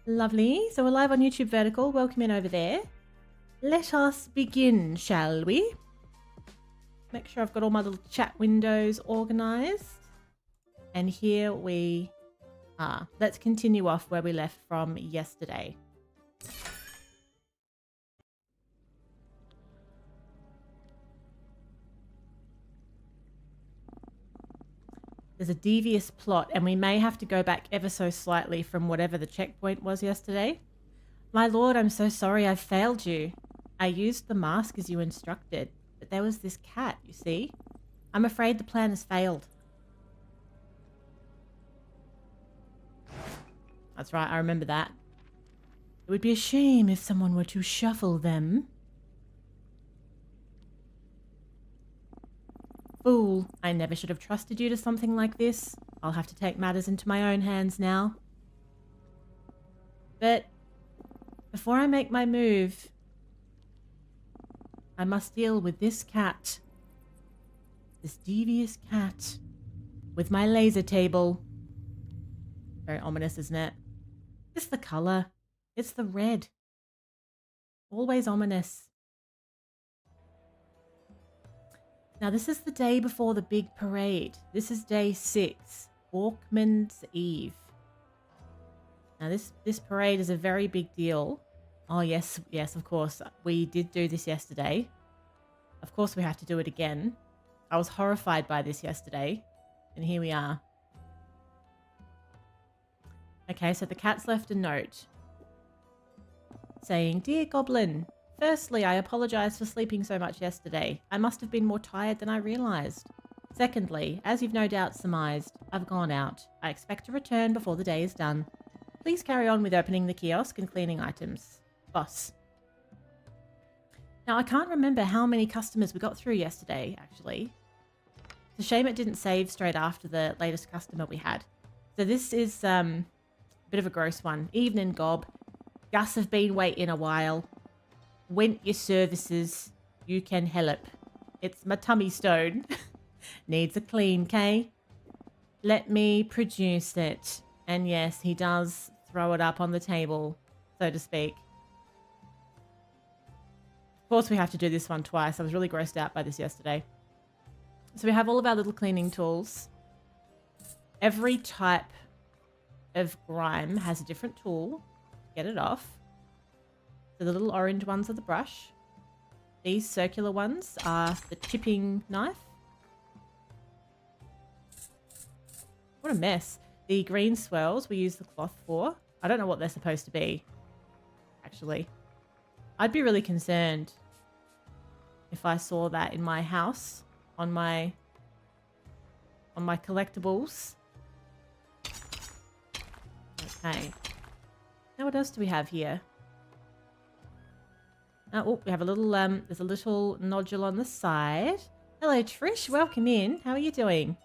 Lovely. So we're live on YouTube Vertical. Welcome in over there. Let us begin, shall we? Make sure I've got all my little chat windows organized. And here we are. Let's continue off where we left from yesterday. There's a devious plot, and we may have to go back ever so slightly from whatever the checkpoint was yesterday. My lord, I'm so sorry I've failed you. I used the mask as you instructed, but there was this cat, you see. I'm afraid the plan has failed. That's right, I remember that. It would be a shame if someone were to shuffle them. Fool, I never should have trusted you to something like this. I'll have to take matters into my own hands now. But before I make my move, I must deal with this cat. This devious cat. With my laser table. Very ominous, isn't it? It's the colour. It's the red. Always ominous. Now, this is the day before the big parade. This is day 6, Walkman's Eve. Now, this parade is a very big deal. Oh, yes, of course. We did do this yesterday. Of course, we have to do it again. I was horrified by this yesterday, and here we are. Okay, so the cat's left a note saying, "Dear Goblin, firstly, I apologise for sleeping so much yesterday. I must have been more tired than I realised. Secondly, as you've no doubt surmised, I've gone out. I expect to return before the day is done. Please carry on with opening the kiosk and cleaning items. Boss." Now, I can't remember how many customers we got through yesterday, actually. It's a shame it didn't save straight after the latest customer we had. So this is a bit of a gross one. Evening, Gob. Gus have been waiting a while. Went your services. You can help. It's my tummy stone. Needs a clean, Kay. Let me produce it. And yes, he does throw it up on the table, so to speak. Of course, we have to do this one twice. I was really grossed out by this yesterday. So we have all of our little cleaning tools. Every type of grime has a different tool. Get it off. So the little orange ones are the brush. These circular ones are the chipping knife. What a mess. The green swirls we use the cloth for. I don't know what they're supposed to be, actually. I'd be really concerned if I saw that in my house on my collectibles. Okay. Now what else do we have here? Oh, we have a little, there's a little nodule on the side. Hello, Trish. Welcome in. How are you doing?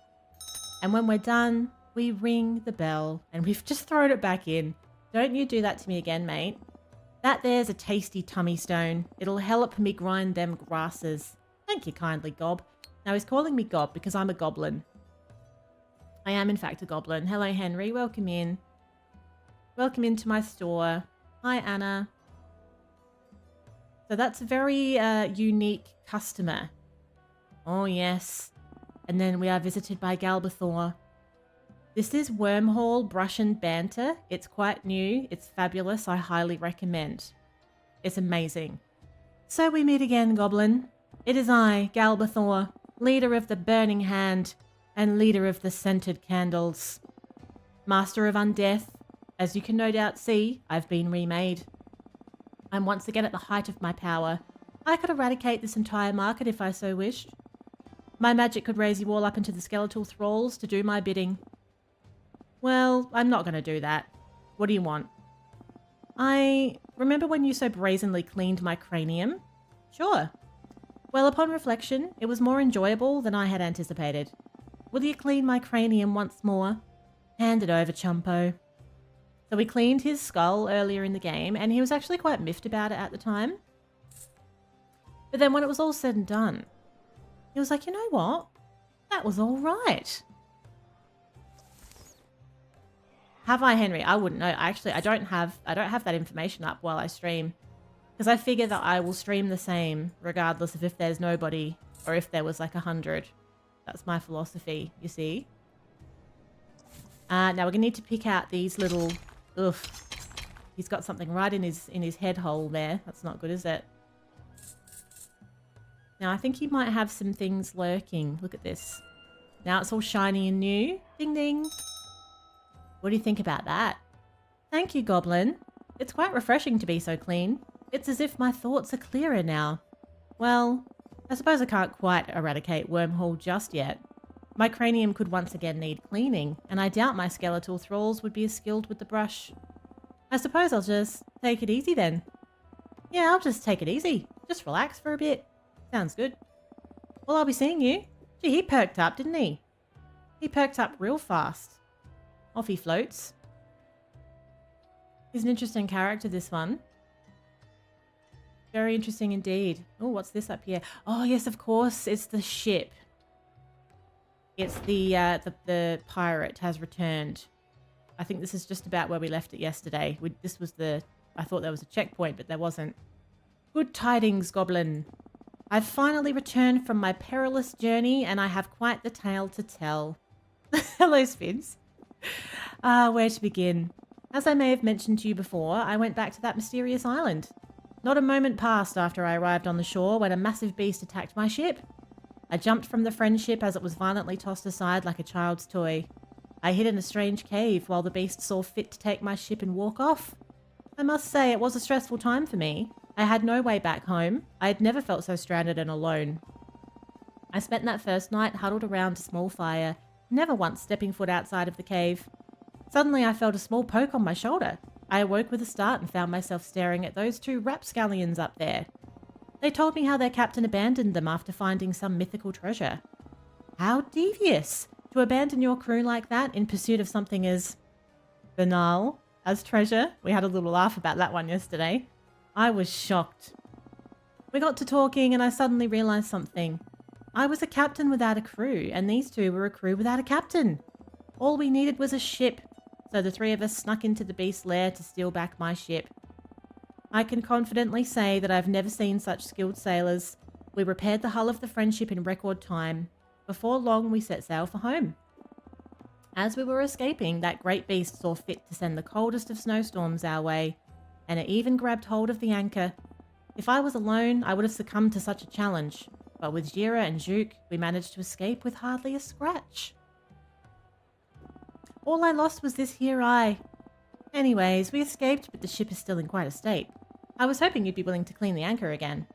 And when we're done, we ring the bell. And we've just thrown it back in. Don't you do that to me again, mate. That there's a tasty tummy stone. It'll help me grind them grasses. Thank you kindly, Gob. Now, he's calling me Gob because I'm a goblin. I am, in fact, a goblin. Hello, Henry. Welcome in. Welcome into my store. Hi, Anna. So that's a very unique customer. Oh, yes. And then we are visited by Galbathor. This is Wyrmhall Brush and Banter. It's quite new. It's fabulous. I highly recommend. It's amazing. So we meet again, Goblin. It is I, Galbathor, leader of the Burning Hand and leader of the Scented Candles. Master of Undeath. As you can no doubt see, I've been remade. I'm once again at the height of my power. I could eradicate this entire market if I so wished. My magic could raise you all up into the skeletal thralls to do my bidding. Well, I'm not going to do that. What do you want? I remember when you so brazenly cleaned my cranium? Sure. Well, upon reflection, it was more enjoyable than I had anticipated. Will you clean my cranium once more? Hand it over, chumpo. So we cleaned his skull earlier in the game, and he was actually quite miffed about it at the time. But then when it was all said and done, he was like, you know what? That was all right. Have I, Henry? I wouldn't know. Actually, I don't have that information up while I stream. Because I figure that I will stream the same regardless of if there's nobody or if there was like 100. That's my philosophy, you see. Now we're going to need to pick out these little... Ugh. He's got something right in his head hole there. That's not good, is it? Now I think he might have some things lurking. Look at this. Now it's all shiny and new. Ding ding. What do you think about that? Thank you, Goblin. It's quite refreshing to be so clean. It's as if my thoughts are clearer now. Well, I suppose I can't quite eradicate Wyrmhall just yet. My cranium could once again need cleaning, and I doubt my skeletal thralls would be as skilled with the brush. I suppose I'll just take it easy then. Yeah, I'll just take it easy. Just relax for a bit. Sounds good. Well, I'll be seeing you. Gee, he perked up, didn't he? He perked up real fast. Off he floats. He's an interesting character, this one. Very interesting indeed. Oh, what's this up here? Oh, yes, of course. It's the ship. It's the pirate has returned. I think this is just about where we left it yesterday. This was I thought there was a checkpoint, but there wasn't. Good tidings, Goblin. I've finally returned from my perilous journey, and I have quite the tale to tell. Hello, Spins. Where to begin? As I may have mentioned to you before, I went back to that mysterious island. Not a moment passed after I arrived on the shore when a massive beast attacked my ship. I jumped from the friendship as it was violently tossed aside like a child's toy. I hid in a strange cave while the beast saw fit to take my ship and walk off. I must say it was a stressful time for me. I had no way back home. I had never felt so stranded and alone. I spent that first night huddled around a small fire, never once stepping foot outside of the cave. Suddenly I felt a small poke on my shoulder. I awoke with a start and found myself staring at those two rapscallions up there. They told me how their captain abandoned them after finding some mythical treasure. How devious to abandon your crew like that in pursuit of something as banal as treasure. We had a little laugh about that one yesterday. I was shocked. We got to talking and I suddenly realized something. I was a captain without a crew, and these two were a crew without a captain. All we needed was a ship, so the three of us snuck into the beast's lair to steal back my ship. I can confidently say that I've never seen such skilled sailors. We repaired the hull of the friendship in record time. Before long, we set sail for home. As we were escaping, that great beast saw fit to send the coldest of snowstorms our way, and it even grabbed hold of the anchor. If I was alone, I would have succumbed to such a challenge, but with Jira and Juke, we managed to escape with hardly a scratch. All I lost was this here eye. Anyways, we escaped, but the ship is still in quite a state. I was hoping you'd be willing to clean the anchor again.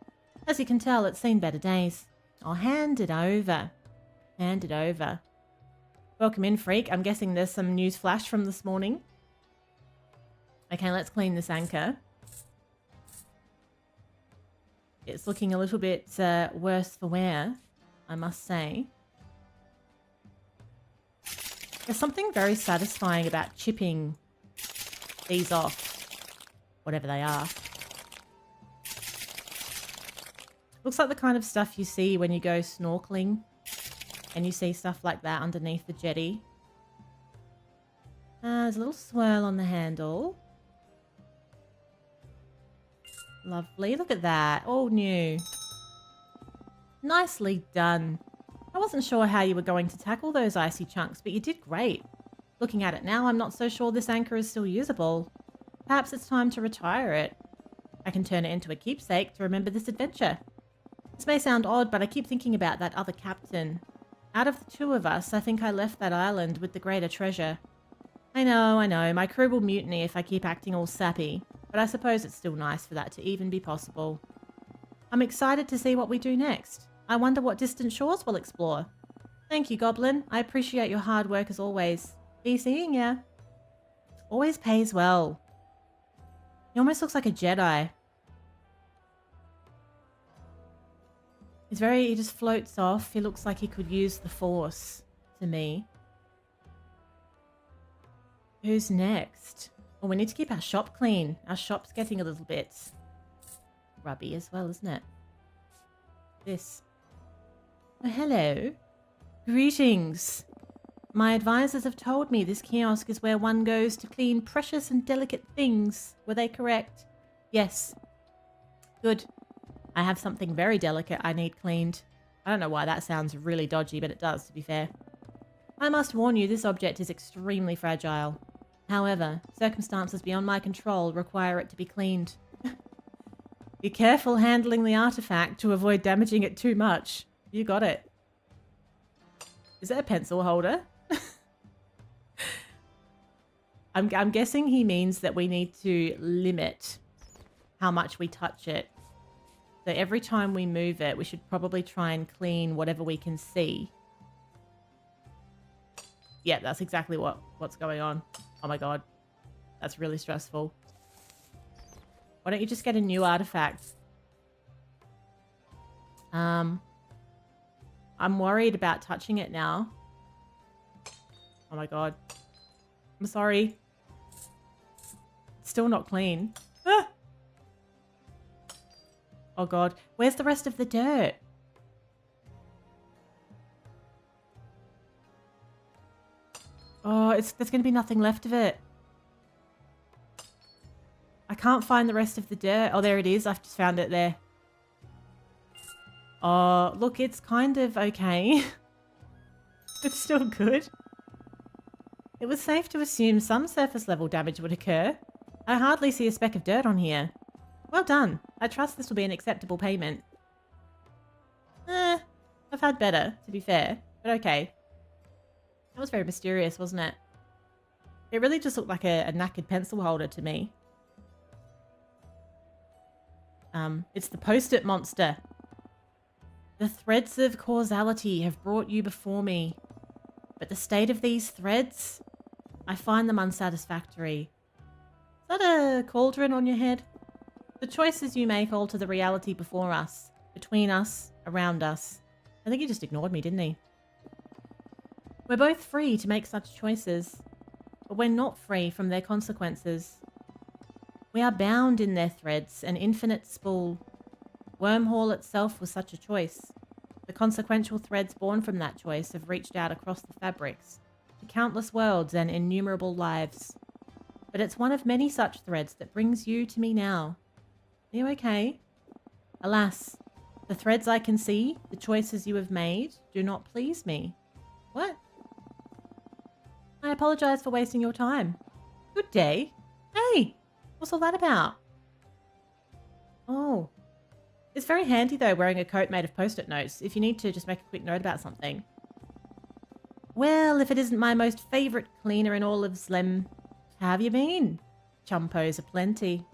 As you can tell, it's seen better days. I'll hand it over. Hand it over. Welcome in, freak. I'm guessing there's some news flash from this morning. Okay, let's clean this anchor. It's looking a little bit worse for wear, I must say. There's something very satisfying about chipping these off, whatever they are. Looks like the kind of stuff you see when you go snorkeling and you see stuff like that underneath the jetty. There's a little swirl on the handle. Lovely. Look at that. All new. Nicely done. I wasn't sure how you were going to tackle those icy chunks, but you did great. Looking at it now, I'm not so sure this anchor is still usable. Perhaps it's time to retire it. I can turn it into a keepsake to remember this adventure. This may sound odd, but I keep thinking about that other captain. Out of the two of us, I think I left that island with the greater treasure. I know, my crew will mutiny if I keep acting all sappy, but I suppose it's still nice for that to even be possible. I'm excited to see what we do next. I wonder what distant shores we'll explore. Thank you, Goblin. I appreciate your hard work as always. Be seeing ya. Always pays well. He almost looks like a Jedi. He just floats off. He looks like he could use the Force to me. Who's next? Oh, we need to keep our shop clean. Our shop's getting a little bit grubby as well, isn't it? This. Oh, hello. Greetings. My advisors have told me this kiosk is where one goes to clean precious and delicate things. Were they correct? Yes. Good. I have something very delicate I need cleaned. I don't know why that sounds really dodgy, but it does, to be fair. I must warn you, this object is extremely fragile. However, circumstances beyond my control require it to be cleaned. Be careful handling the artifact to avoid damaging it too much. You got it. Is it a pencil holder? I'm guessing he means that we need to limit how much we touch it. So every time we move it, we should probably try and clean whatever we can see. Yeah, that's exactly what's going on. Oh my god. That's really stressful. Why don't you just get a new artifact? I'm worried about touching it now. Oh my god. I'm sorry. It's still not clean. Ah! Oh god. Where's the rest of the dirt? Oh, there's going to be nothing left of it. I can't find the rest of the dirt. Oh, there it is. I've just found it there. Oh, look, it's kind of okay. It's still good. It was safe to assume some surface level damage would occur. I hardly see a speck of dirt on here. Well done. I trust this will be an acceptable payment. I've had better, to be fair, but okay. That was very mysterious, wasn't it? It really just looked like a knackered pencil holder to me. It's the post-it monster. The threads of causality have brought you before me. But the state of these threads, I find them unsatisfactory. Is that a cauldron on your head? The choices you make alter the reality before us, between us, around us. I think he just ignored me, didn't he? We're both free to make such choices, but we're not free from their consequences. We are bound in their threads, an infinite spool. Wyrmhall itself was such a choice. The consequential threads born from that choice have reached out across the fabrics, to countless worlds and innumerable lives. But it's one of many such threads that brings you to me now. Are you okay? Alas, the threads I can see, the choices you have made, do not please me. What? I apologize for wasting your time. Good day. Hey, what's all that about? Oh. It's very handy though, wearing a coat made of post-it notes, if you need to just make a quick note about something. Well, if it isn't my most favourite cleaner in all of Slem, how have you been? Chumpos aplenty.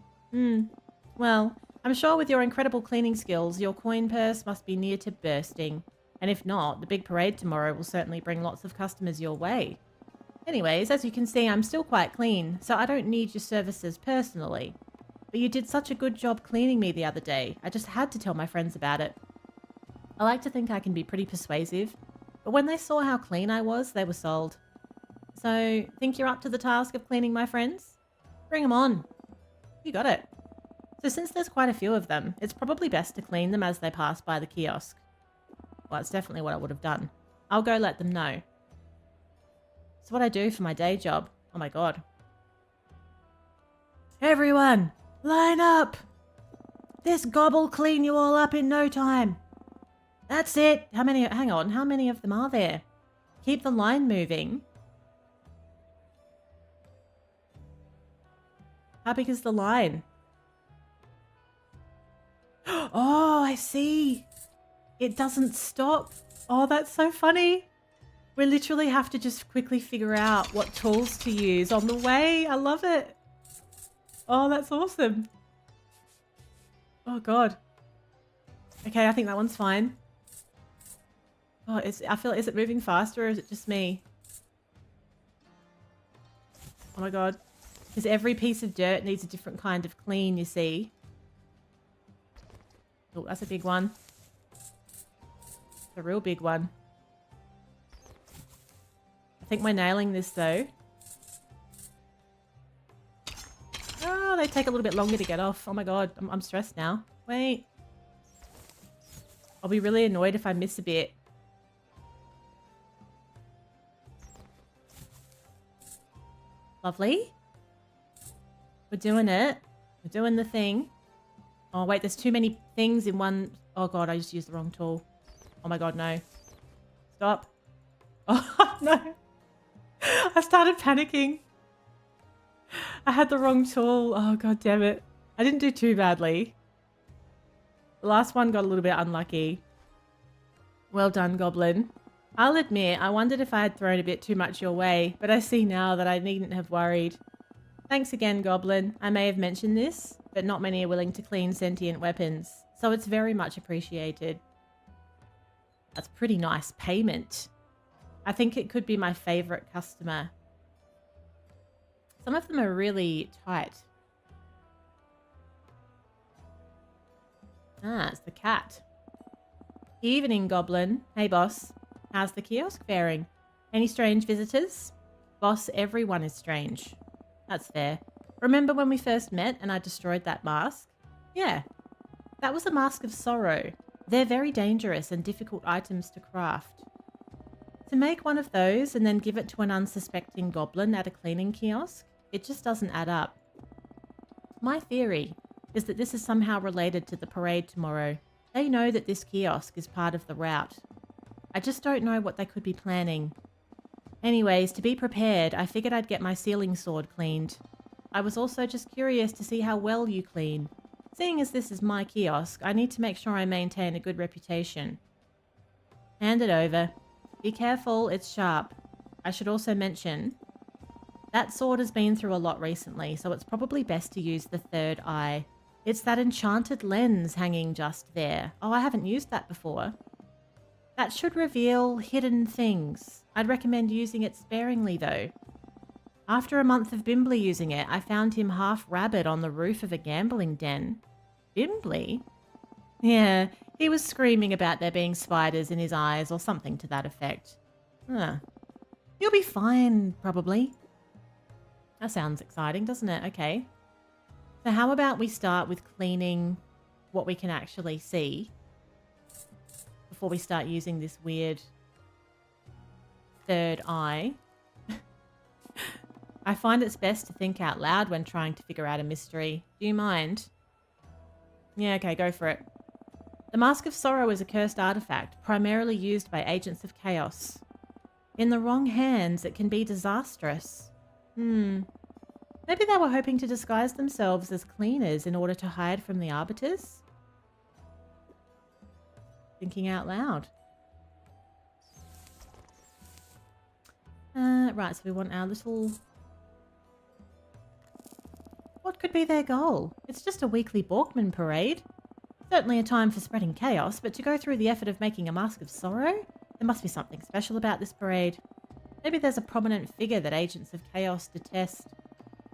Well, I'm sure with your incredible cleaning skills, your coin purse must be near to bursting. And if not, the big parade tomorrow will certainly bring lots of customers your way. Anyways, as you can see, I'm still quite clean, so I don't need your services personally. But you did such a good job cleaning me the other day, I just had to tell my friends about it. I like to think I can be pretty persuasive, but when they saw how clean I was, they were sold. So, think you're up to the task of cleaning my friends? Bring them on. You got it. So since there's quite a few of them, it's probably best to clean them as they pass by the kiosk. Well, it's definitely what I would have done. I'll go let them know. It's what I do for my day job. Oh my god. Everyone, line up! This gob'll clean you all up in no time. That's it. Hang on, how many of them are there? Keep the line moving. How big is the line? Oh, I see. It doesn't stop. Oh, that's so funny. We literally have to just quickly figure out what tools to use on the way. I love it. Oh, that's awesome. Oh, God. Okay, I think that one's fine. Oh, is it moving faster or is it just me? Oh my God. Because every piece of dirt needs a different kind of clean, you see. Oh, that's a big one. A real big one. I think we're nailing this though. Oh, they take a little bit longer to get off. Oh my God, I'm stressed now. Wait. I'll be really annoyed if I miss a bit. Lovely. We're doing it. We're doing the thing. Oh, wait, there's too many things in one. Oh, God, I just used the wrong tool. Oh, my God, no. Stop. Oh, no. I started panicking. I had the wrong tool. Oh, God damn it. I didn't do too badly. The last one got a little bit unlucky. Well done, Goblin. I'll admit, I wondered if I had thrown a bit too much your way, but I see now that I needn't have worried. Thanks again, Goblin. I may have mentioned this, but not many are willing to clean sentient weapons, so it's very much appreciated. That's pretty nice payment. I think it could be my favorite customer. Some of them are really tight. Ah, it's the cat. Evening, Goblin. Hey, boss. How's the kiosk faring? Any strange visitors? Boss, everyone is strange. That's fair. Remember when we first met and I destroyed that mask? Yeah. That was a mask of sorrow. They're very dangerous and difficult items to craft. To make one of those and then give it to an unsuspecting goblin at a cleaning kiosk, it just doesn't add up. My theory is that this is somehow related to the parade tomorrow. They know that this kiosk is part of the route. I just don't know what they could be planning. Anyways, to be prepared, I figured I'd get my sealing sword cleaned. I was also just curious to see how well you clean. Seeing as this is my kiosk, I need to make sure I maintain a good reputation. Hand it over. Be careful, it's sharp. I should also mention, that sword has been through a lot recently, so it's probably best to use the third eye. It's that enchanted lens hanging just there. Oh, I haven't used that before. That should reveal hidden things. I'd recommend using it sparingly though. After a month of Bimbley using it, I found him half rabbit on the roof of a gambling den. Bimbley? Yeah, he was screaming about there being spiders in his eyes or something to that effect. Huh. He'll be fine, probably. That sounds exciting, doesn't it? Okay. So how about we start with cleaning what we can actually see before we start using this weird third eye. I find it's best to think out loud when trying to figure out a mystery. Do you mind? Yeah, okay, go for it. The Mask of Sorrow is a cursed artifact, primarily used by agents of chaos. In the wrong hands, it can be disastrous. Maybe they were hoping to disguise themselves as cleaners in order to hide from the arbiters? Thinking out loud. Right, so we want our little... What could be their goal? It's just a weekly Borkman parade. Certainly a time for spreading chaos, but to go through the effort of making a Mask of Sorrow? There must be something special about this parade. Maybe there's a prominent figure that agents of chaos detest.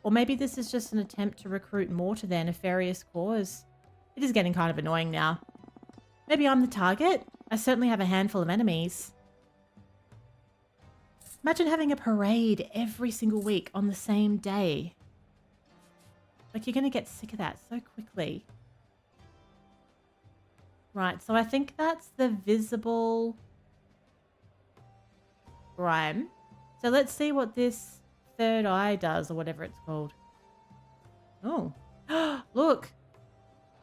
Or maybe this is just an attempt to recruit more to their nefarious cause. It is getting kind of annoying now. Maybe I'm the target? I certainly have a handful of enemies. Imagine having a parade every single week on the same day. Like, you're going to get sick of that so quickly. Right, so I think that's the visible grime. So let's see what this third eye does, or whatever it's called. Oh, look.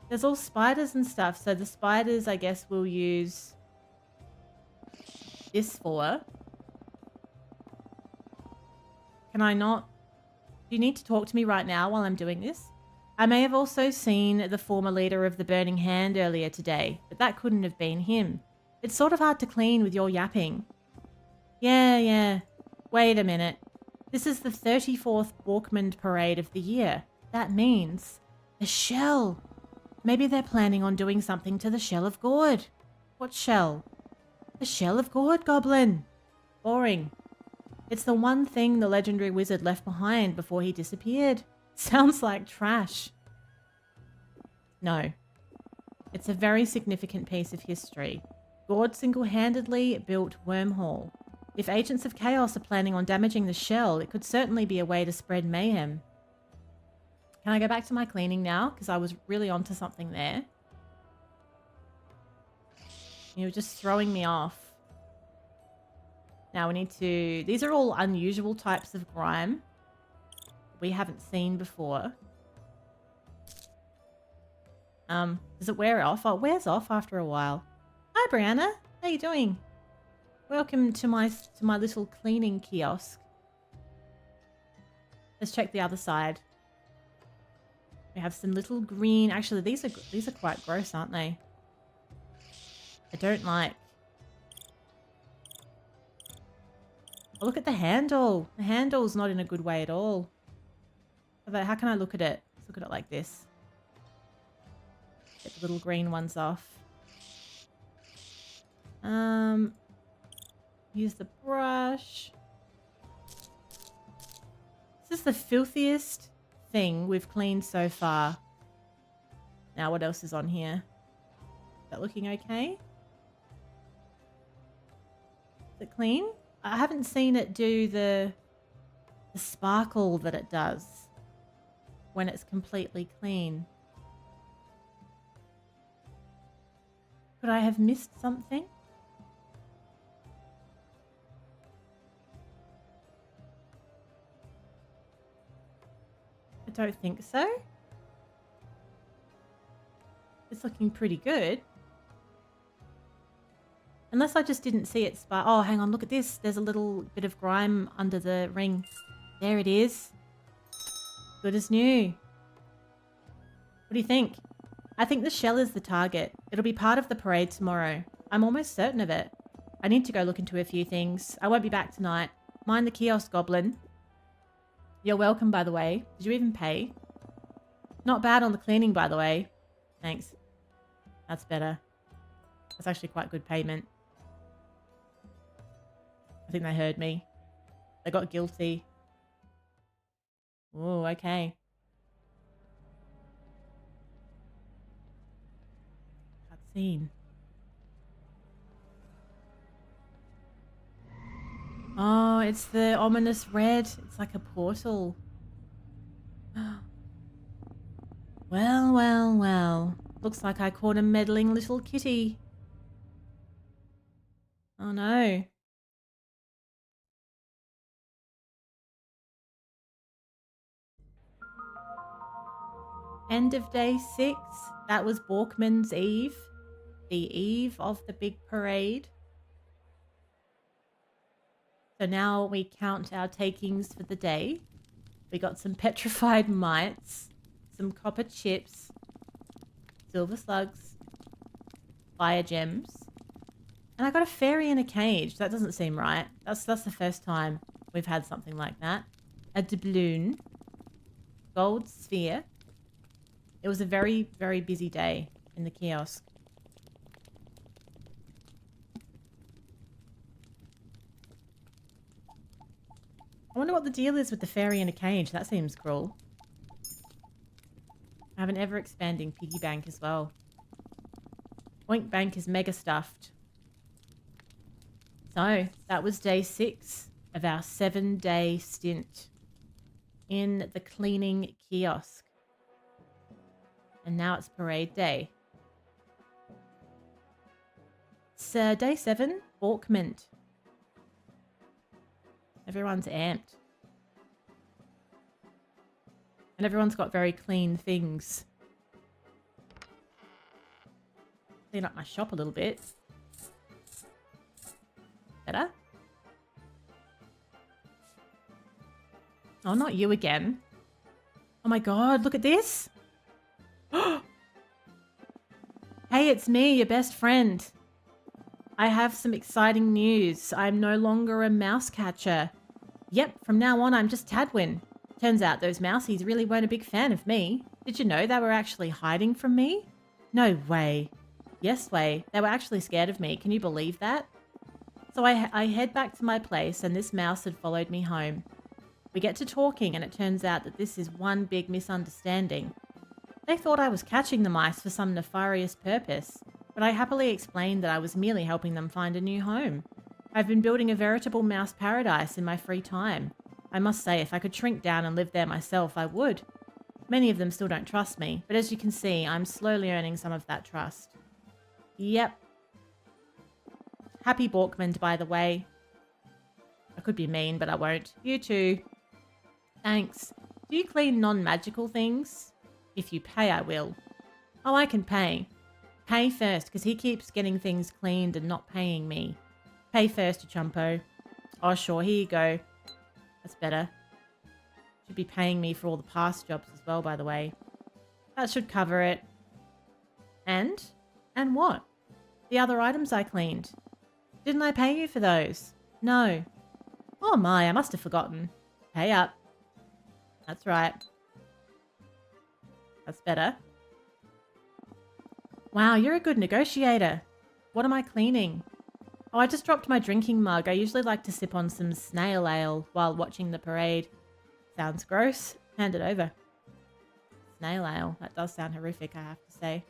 There's all spiders and stuff. So the spiders, I guess, we'll use this for. Can I not? Do you need to talk to me right now while I'm doing this? I may have also seen the former leader of the Burning Hand earlier today, but that couldn't have been him. It's sort of hard to clean with your yapping. Yeah. Wait a minute. This is the 34th Borkman parade of the year. That means the shell. Maybe they're planning on doing something to the Shell of Gourd. What shell? The Shell of Gourd, Goblin. Boring. It's the one thing the legendary wizard left behind before he disappeared. Sounds like trash. No. It's a very significant piece of history. Gourd single-handedly built Wyrmhall. If agents of chaos are planning on damaging the shell, it could certainly be a way to spread mayhem. Can I go back to my cleaning now? Because I was really onto something there. You were just throwing me off. Now we need to... These are all unusual types of grime. we haven't seen before. Does it wear off? Oh, it wears off after a while. Hi, Brianna. How you doing? Welcome to my little cleaning kiosk. Let's check the other side. We have some little green. Actually, these are quite gross, aren't they? I don't like. Oh, look at the handle. The handle's not in a good way at all. How can I look at it? Let's look at it like this. Get the little green ones off. Use the brush. This is the filthiest thing we've cleaned so far. Now, what else is on here? Is that looking okay? Is it clean? I haven't seen it do the sparkle that it does when it's completely clean. Could I have missed something? I don't think so. It's looking pretty good. Unless I just didn't see it spark. Oh, hang on, look at this. There's a little bit of grime under the ring. There it is. Good as new. What do you think? I think the shell is the target. It'll be part of the parade tomorrow. I'm almost certain of it. I need to go look into a few things. I won't be back tonight. Mind the kiosk, Goblin. You're welcome, by the way. Did you even pay? Not bad on the cleaning, by the way. Thanks. That's better. That's actually quite good payment. I think they heard me. They got guilty. Oh, okay. Cutscene. Oh, it's the ominous red. It's like a portal. Well, well, well. Looks like I caught a meddling little kitty. Oh no. End of day 6. That was Borkman's Eve. The eve of the big parade. So now we count our takings for the day. We got some petrified mites, some copper chips, silver slugs, fire gems, and I got a fairy in a cage. That doesn't seem right. That's the first time we've had something like that. A doubloon, gold sphere. It was a very, very busy day in the kiosk. I wonder what the deal is with the fairy in a cage. That seems cruel. I have an ever-expanding piggy bank as well. Oink Bank is mega stuffed. So, that was day 6 of our 7-day stint in the cleaning kiosk. And now it's parade day. It's day 7, Borkmint. Everyone's amped. And everyone's got very clean things. Clean up my shop a little bit. Better? Oh, not you again. Oh my god, look at this. Hey, it's me, your best friend. I have some exciting news. I'm no longer a mouse catcher. Yep, from now on I'm just Tadwin. Turns out those mousies really weren't a big fan of me. Did you know they were actually hiding from me? No way. Yes way. They were actually scared of me. Can you believe that? So I head back to my place and this mouse had followed me home. We get to talking and it turns out that this is one big misunderstanding. They thought I was catching the mice for some nefarious purpose, but I happily explained that I was merely helping them find a new home. I've been building a veritable mouse paradise in my free time. I must say, if I could shrink down and live there myself, I would. Many of them still don't trust me, but as you can see, I'm slowly earning some of that trust. Yep. Happy Borkman, by the way. I could be mean, but I won't. You too. Thanks. Do you clean non-magical things? If you pay, I will. Oh, I can pay. Pay first, because he keeps getting things cleaned and not paying me. Pay first, you chumpo. Oh, sure, here you go. That's better. Should be paying me for all the past jobs as well, by the way. That should cover it. And? And what? The other items I cleaned. Didn't I pay you for those? No. Oh my, I must have forgotten. Pay up. That's right. That's better. Wow, you're a good negotiator. What am I cleaning? Oh, I just dropped my drinking mug. I usually like to sip on some snail ale while watching the parade. Sounds gross. Hand it over. Snail ale. That does sound horrific, I have to say.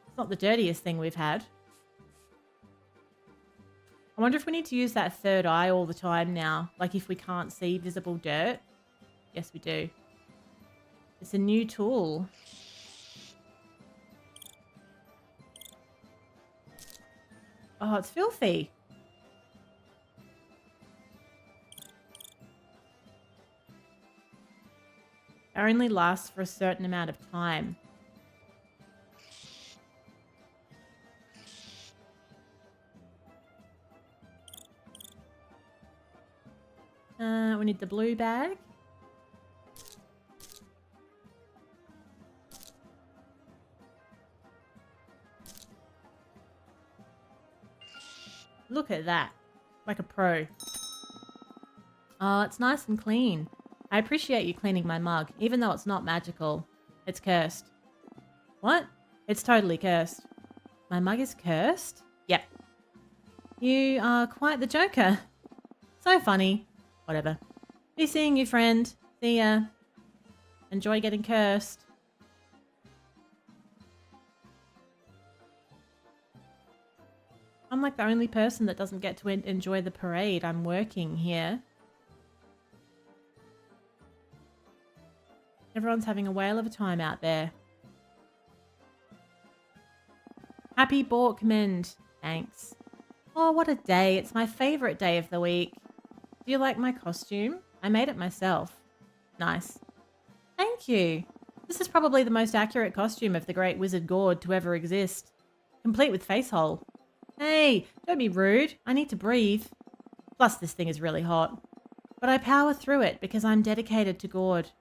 It's not the dirtiest thing we've had. I wonder if we need to use that third eye all the time now. Like if we can't see visible dirt. Yes, we do. It's a new tool. Oh, it's filthy. It only lasts for a certain amount of time. We need the blue bag. Look at that. Like a pro. Oh, it's nice and clean. I appreciate you cleaning my mug, even though it's not magical. It's cursed. What? It's totally cursed. My mug is cursed? Yep. You are quite the joker. So funny. Whatever. Be seeing you, friend. See ya. Enjoy getting cursed. I'm like the only person that doesn't get to enjoy the parade. I'm working here. Everyone's having a whale of a time out there. Happy Borkmend. Thanks. Oh, what a day. It's my favorite day of the week. Do you like my costume? I made it myself. Nice. Thank you. This is probably the most accurate costume of the Great Wizard Gord to ever exist. Complete with face hole. Hey, don't be rude. I need to breathe. Plus, this thing is really hot. But I power through it because I'm dedicated to Gord.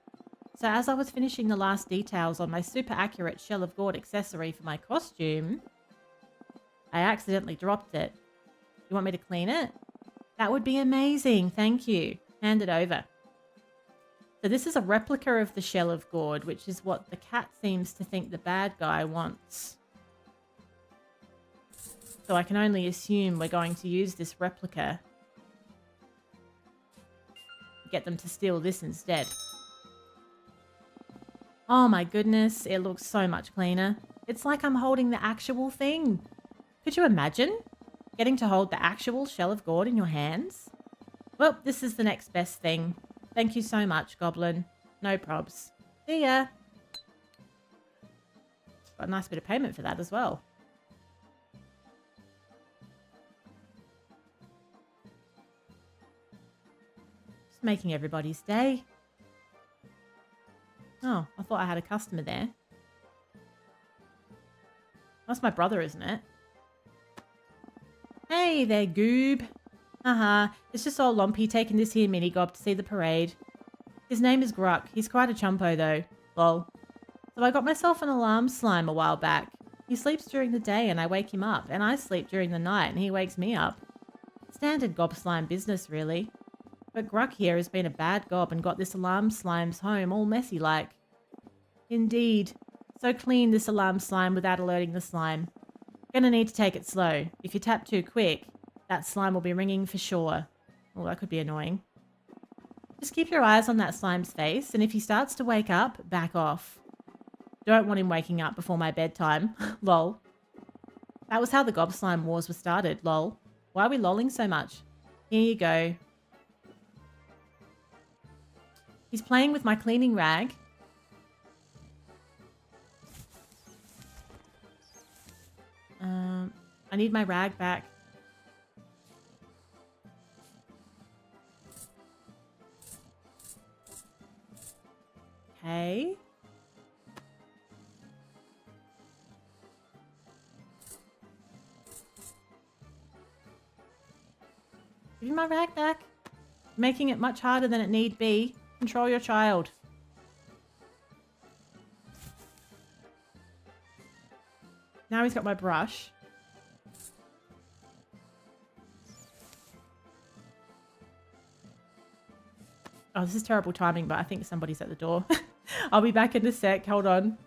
So as I was finishing the last details on my super accurate Shell of Gord accessory for my costume, I accidentally dropped it. You want me to clean it? That would be amazing. Thank you. Hand it over. So this is a replica of the Shell of Gord, which is what the cat seems to think the bad guy wants. So I can only assume we're going to use this replica. Get them to steal this instead. Oh my goodness, it looks so much cleaner. It's like I'm holding the actual thing. Could you imagine getting to hold the actual Shell of Gord in your hands? Well, this is the next best thing. Thank you so much, Goblin. No probs. See ya. Got a nice bit of payment for that as well. Just making everybody's day. Oh, I thought I had a customer there. That's my brother, isn't it? Hey there, Goob. Haha, it's just old Lumpy taking this here mini-gob to see the parade. His name is Gruck. He's quite a chumpo though. Lol. So I got myself an alarm slime a while back. He sleeps during the day and I wake him up, and I sleep during the night and he wakes me up. Standard gob slime business, really. But Gruck here has been a bad gob and got this alarm slime's home all messy like. Indeed. So clean this alarm slime without alerting the slime. Gonna need to take it slow. If you tap too quick, that slime will be ringing for sure. Oh, that could be annoying. Just keep your eyes on that slime's face, and if he starts to wake up, back off. Don't want him waking up before my bedtime. Lol. That was how the gob slime wars were started, lol. Why are we lolling so much? Here you go. He's playing with my cleaning rag. I need my rag back. Okay. Give me my rag back. Making it much harder than it need be. Control your child. Now he's got my brush. Oh, this is terrible timing, but I think somebody's at the door. I'll be back in a sec. Hold on.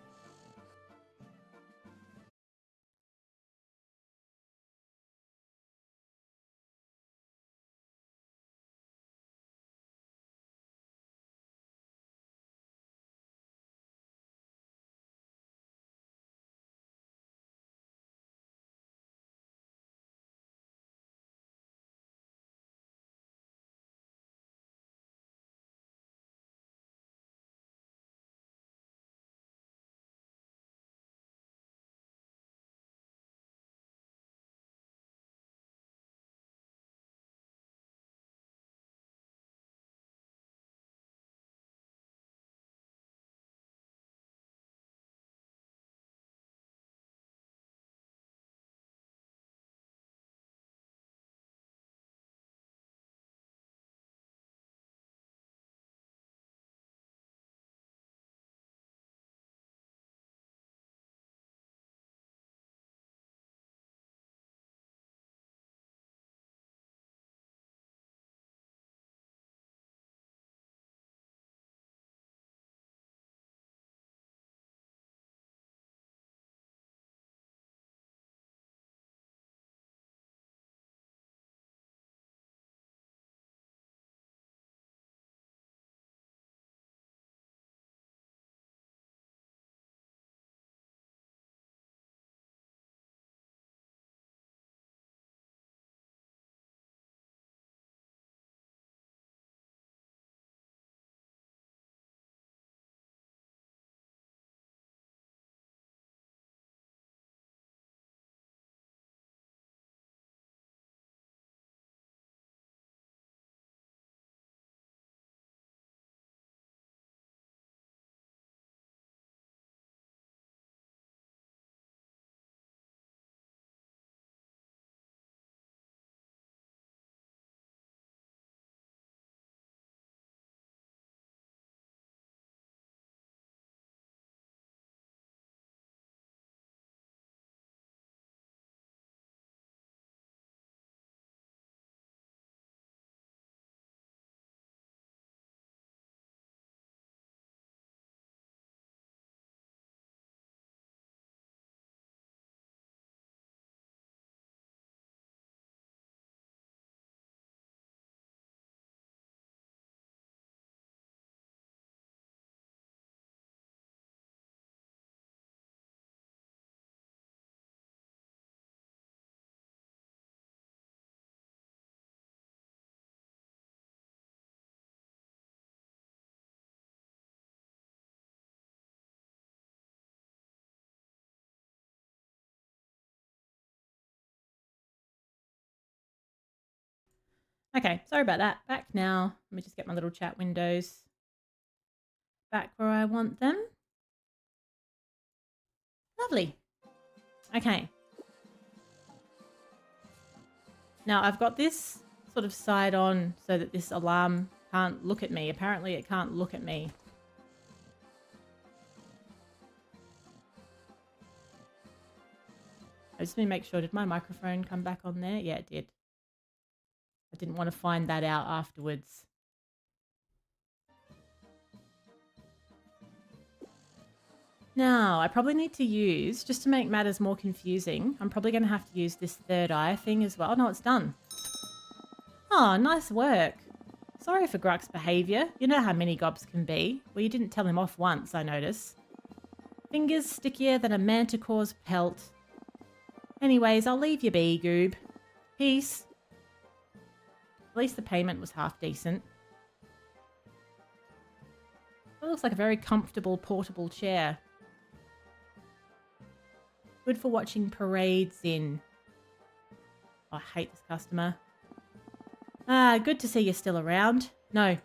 Okay, sorry about that. Back now. Let me just get my little chat windows back where I want them. Lovely. Okay. Now I've got this sort of side on so that this alarm can't look at me. Apparently it can't look at me. I just need to make sure. Did my microphone come back on there? Yeah, it did. I didn't want to find that out afterwards. Now, I probably need to use, just to make matters more confusing, I'm probably going to have to use this third eye thing as well. Oh, no, it's done. Oh, nice work. Sorry for Gruck's behaviour. You know how mini gobs can be. Well, you didn't tell him off once, I notice. Fingers stickier than a manticore's pelt. Anyways, I'll leave you be, Goob. Peace. At least the payment was half decent. It looks like a very comfortable portable chair. Good for watching parades in. Oh, I hate this customer. Ah, good to see you're still around. No.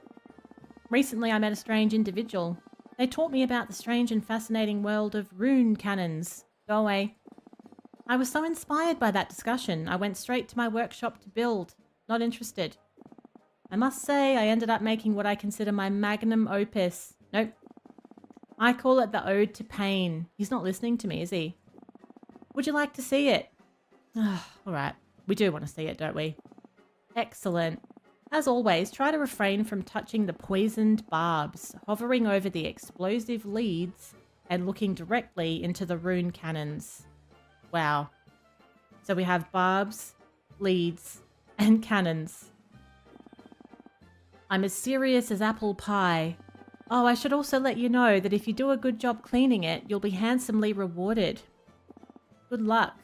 Recently I met a strange individual. They taught me about the strange and fascinating world of rune cannons. Go away. I was so inspired by that discussion, I went straight to my workshop to build. Not interested. I must say, I ended up making what I consider my magnum opus. Nope. I call it the Ode to Pain. He's not listening to me, is he? Would you like to see it? All right. We do want to see it, don't we? Excellent. As always, try to refrain from touching the poisoned barbs, hovering over the explosive leads and looking directly into the rune cannons. Wow. So we have barbs, leads, and cannons. I'm as serious as apple pie. Oh, I should also let you know that if you do a good job cleaning it, you'll be handsomely rewarded. Good luck.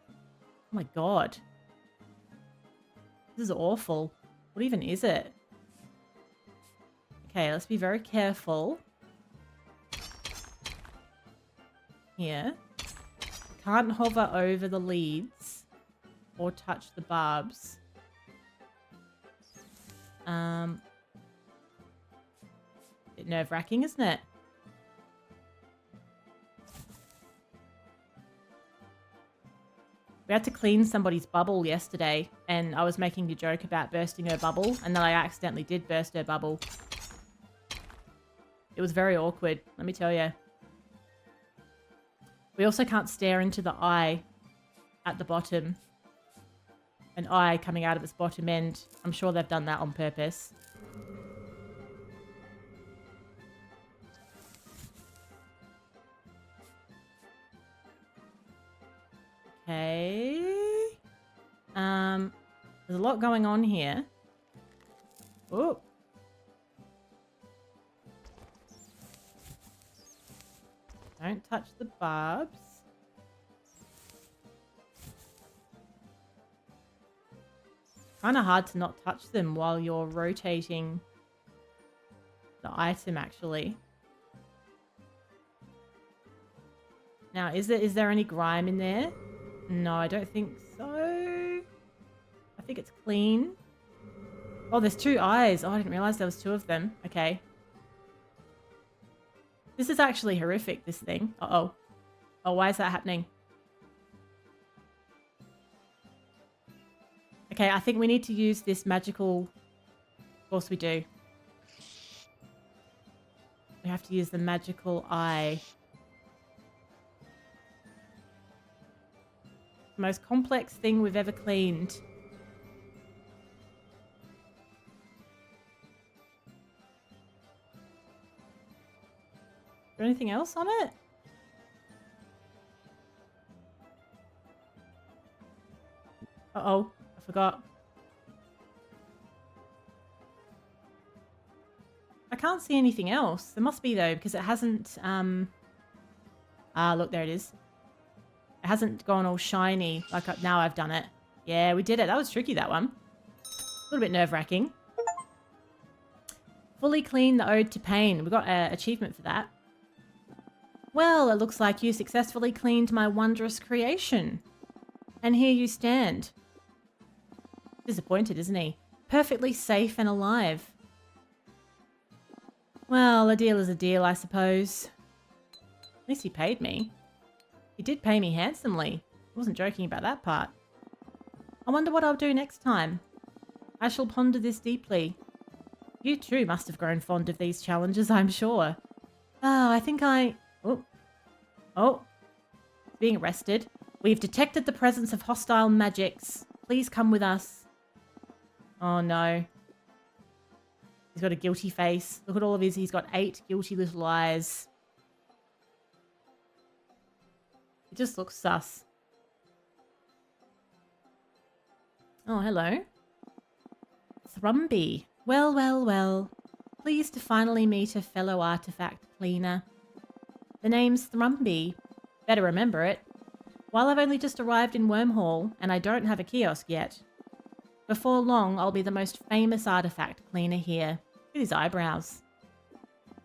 Oh my god. This is awful. What even is it? Okay, let's be very careful. Here. Can't hover over the leads or touch the barbs. Bit nerve-wracking, isn't it? We had to clean somebody's bubble yesterday, and I was making a joke about bursting her bubble, and then I accidentally did burst her bubble. It was very awkward, let me tell you. We also can't stare into the eye at the bottom. An eye coming out of its bottom end. I'm sure they've done that on purpose. Okay. There's a lot going on here. Oh. Don't touch the barbs. Kind of hard to not touch them while you're rotating the item, actually. Now, is there any grime in there? No, I don't think so. I think it's clean. Oh, there's two eyes. Oh, I didn't realize there was two of them. Okay. This is actually horrific, this thing. Uh-oh. Oh, why is that happening? Okay, I think we need to use this magical... Of course we do. We have to use the magical eye. The most complex thing we've ever cleaned. Is there anything else on it? Uh-oh, I forgot. I can't see anything else. There must be though, because it hasn't, look, there it is. It hasn't gone all shiny like now I've done it. Yeah, we did it. That was tricky, that one. A little bit nerve-wracking. Fully clean the Ode to Pain. We got an achievement for that. Well, it looks like you successfully cleaned my wondrous creation. And here you stand. Disappointed, isn't he? Perfectly safe and alive. Well, a deal is a deal, I suppose. At least he paid me. He did pay me handsomely. I wasn't joking about that part. I wonder what I'll do next time. I shall ponder this deeply. You too must have grown fond of these challenges, I'm sure. Oh, I think I... Oh. Being arrested. We've detected the presence of hostile magics. Please come with us. Oh no. He's got a guilty face. Look at all of his. He's got 8 guilty little eyes. He just looks sus. Oh, hello. Thrumby. Well, well, well. Pleased to finally meet a fellow artifact cleaner. The name's Thrumby. Better remember it. While I've only just arrived in Wyrmhall, and I don't have a kiosk yet. Before long, I'll be the most famous artifact cleaner here. Look at his eyebrows.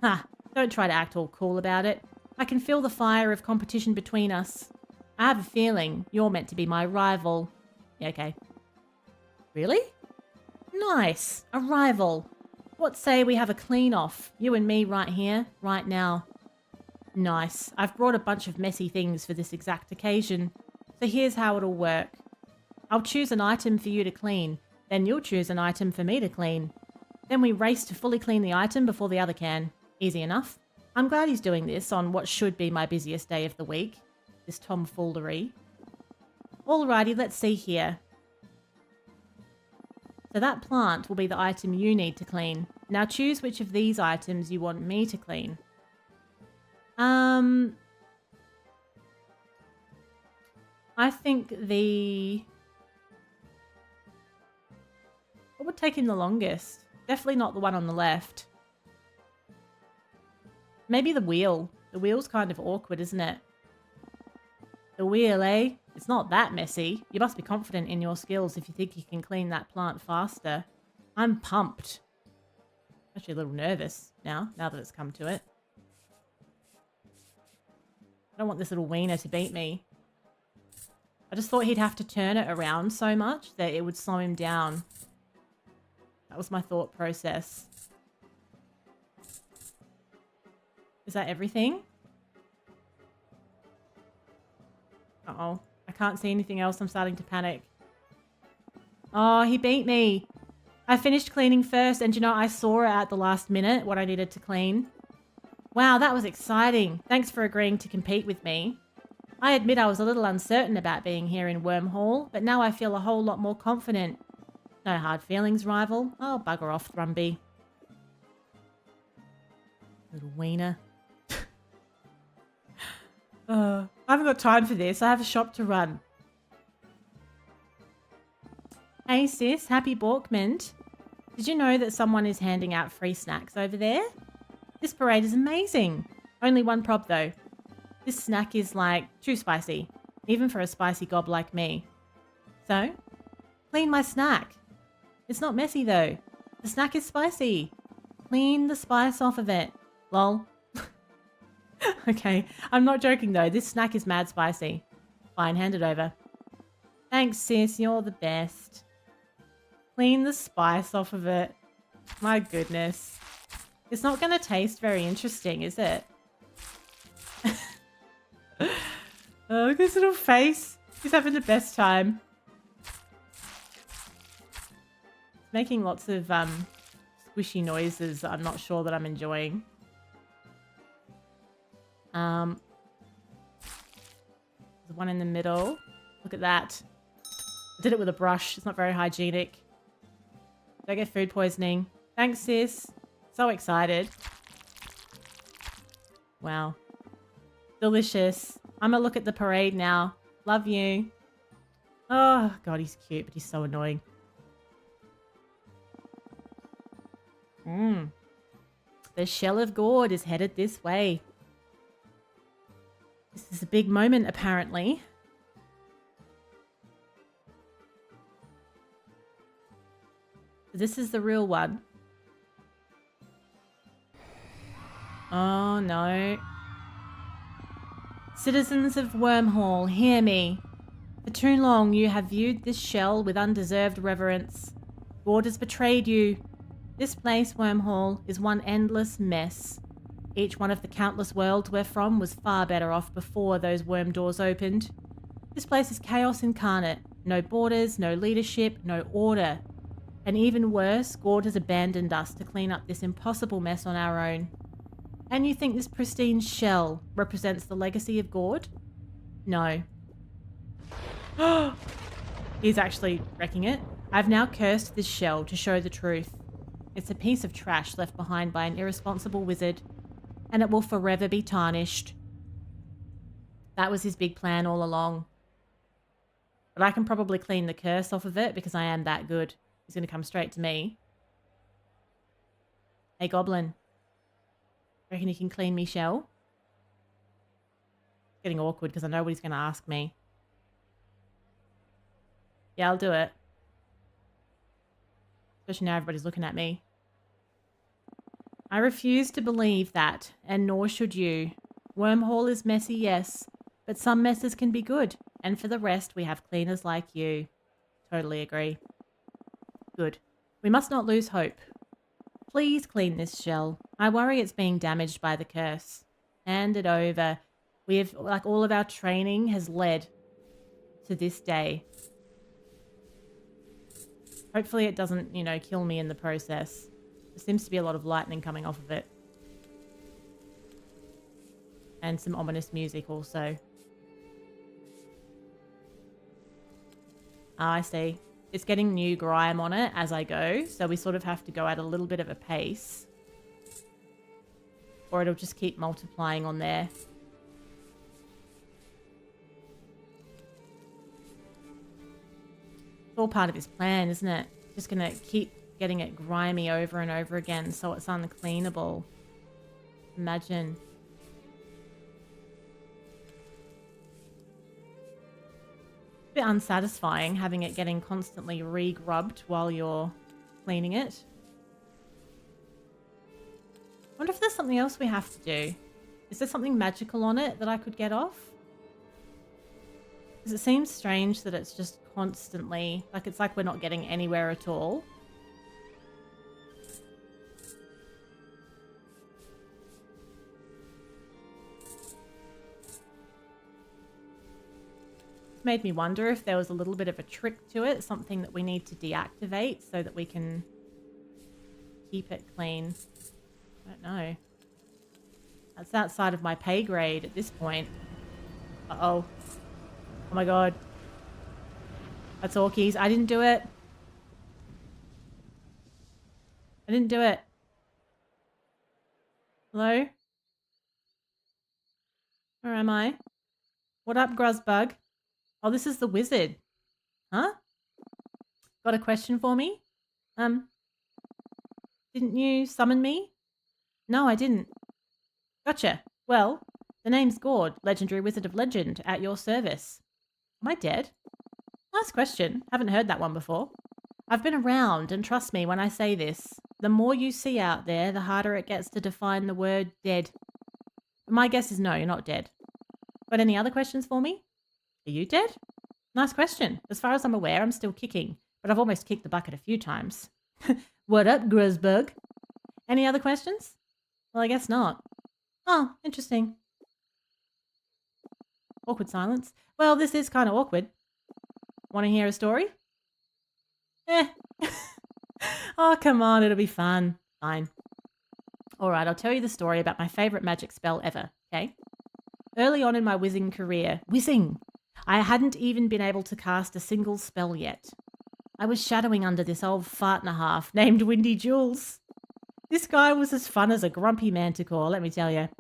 Ha! Don't try to act all cool about it. I can feel the fire of competition between us. I have a feeling you're meant to be my rival. Yeah, okay. Really? Nice. A rival. What say we have a clean off? You and me right here, right now. Nice. I've brought a bunch of messy things for this exact occasion. So here's how it'll work. I'll choose an item for you to clean. Then you'll choose an item for me to clean. Then we race to fully clean the item before the other can. Easy enough. I'm glad he's doing this on what should be my busiest day of the week. This tomfoolery. Alrighty, let's see here. So that plant will be the item you need to clean. Now choose which of these items you want me to clean. I think what would take him the longest? Definitely not the one on the left. Maybe the wheel. The wheel's kind of awkward, isn't it? The wheel, eh? It's not that messy. You must be confident in your skills if you think you can clean that plant faster. I'm pumped. Actually a little nervous now that it's come to it. I don't want this little wiener to beat me. I just thought he'd have to turn it around so much that it would slow him down. That was my thought process. Is that everything? Uh-oh. I can't see anything else. I'm starting to panic. Oh, he beat me. I finished cleaning first, and you know, I saw it at the last minute, what I needed to clean. Wow, that was exciting. Thanks for agreeing to compete with me. I admit I was a little uncertain about being here in Wyrmhall, but now I feel a whole lot more confident. No hard feelings, rival. Oh, bugger off, Thrumby. Little wiener. I haven't got time for this. I have a shop to run. Hey sis, happy Borkment. Did you know that someone is handing out free snacks over there? This parade is amazing. Only one prob though. This snack is like too spicy, even for a spicy gob like me. So, clean my snack. It's not messy though. The snack is spicy. Clean the spice off of it. Lol. Okay, I'm not joking though. This snack is mad spicy. Fine, hand it over. Thanks sis, you're the best. Clean the spice off of it. My goodness. It's not going to taste very interesting, is it? Oh, look at his little face. He's having the best time. It's making lots of squishy noises I'm not sure that I'm enjoying. There's one in the middle. Look at that. I did it with a brush. It's not very hygienic. Don't get food poisoning. Thanks, sis. So excited. Wow. Delicious. I'm gonna look at the parade now. Love you. Oh, God, he's cute, but he's so annoying. The Shell of Gourd is headed this way. This is a big moment, apparently. This is the real one. Oh, no. Citizens of Wyrmhall, hear me. For too long you have viewed this shell with undeserved reverence. Gourd has betrayed you. This place, Wyrmhall, is one endless mess. Each one of the countless worlds we're from was far better off before those worm doors opened. This place is chaos incarnate. No borders, no leadership, no order. And even worse, Gourd has abandoned us to clean up this impossible mess on our own. And you think this pristine shell represents the legacy of Gourd? No. He's actually wrecking it. I've now cursed this shell to show the truth. It's a piece of trash left behind by an irresponsible wizard, and it will forever be tarnished. That was his big plan all along. But I can probably clean the curse off of it because I am that good. He's going to come straight to me. Hey, Goblin. Reckon you can clean me, shell? It's getting awkward because I know what he's going to ask me. Yeah, I'll do it. Especially now everybody's looking at me. I refuse to believe that, and nor should you. Wyrmhall is messy, yes, but some messes can be good, and for the rest we have cleaners like you. Totally agree. Good. We must not lose hope. Please clean this shell. I worry it's being damaged by the curse. Hand it over. We've, like, all of our training has led to this day. Hopefully it doesn't, you know, kill me in the process. There seems to be a lot of lightning coming off of it. And some ominous music also. Ah, I see. It's getting new grime on it as I go, so we sort of have to go at a little bit of a pace. Or it'll just keep multiplying on there. It's all part of his plan, isn't it? Just gonna keep getting it grimy over and over again so it's uncleanable. Imagine. A bit unsatisfying having it getting constantly re-grubbed while you're cleaning it. I wonder if there's something else we have to do. Is there something magical on it that I could get off? Because it seems strange that it's just constantly, like it's like we're not getting anywhere at all. Made me wonder if there was a little bit of a trick to it, something that we need to deactivate so that we can keep it clean. I don't know. That's outside of my pay grade at this point. Uh-oh. Oh my god. That's Orkies. I didn't do it. I didn't do it. Hello? Where am I? What up, Gruzbug? Oh, this is the wizard. Huh? Got a question for me? Didn't you summon me? No, I didn't. Gotcha. Well, the name's Gord, legendary wizard of legend, at your service. Am I dead? Nice question. Haven't heard that one before. I've been around, and trust me when I say this, the more you see out there, the harder it gets to define the word dead. But my guess is no, you're not dead. Got any other questions for me? Are you dead? Nice question. As far as I'm aware, I'm still kicking, but I've almost kicked the bucket a few times. What up, Gruzbug? Any other questions? Well, I guess not. Oh, interesting. Awkward silence. Well, this is kind of awkward. Want to hear a story? Eh. Oh, come on, it'll be fun. Fine. Alright, I'll tell you the story about my favourite magic spell ever, okay? Early on in my whizzing career, I hadn't even been able to cast a single spell yet. I was shadowing under this old fart and a half named Windy Jules. This guy was as fun as a grumpy manticore, let me tell you.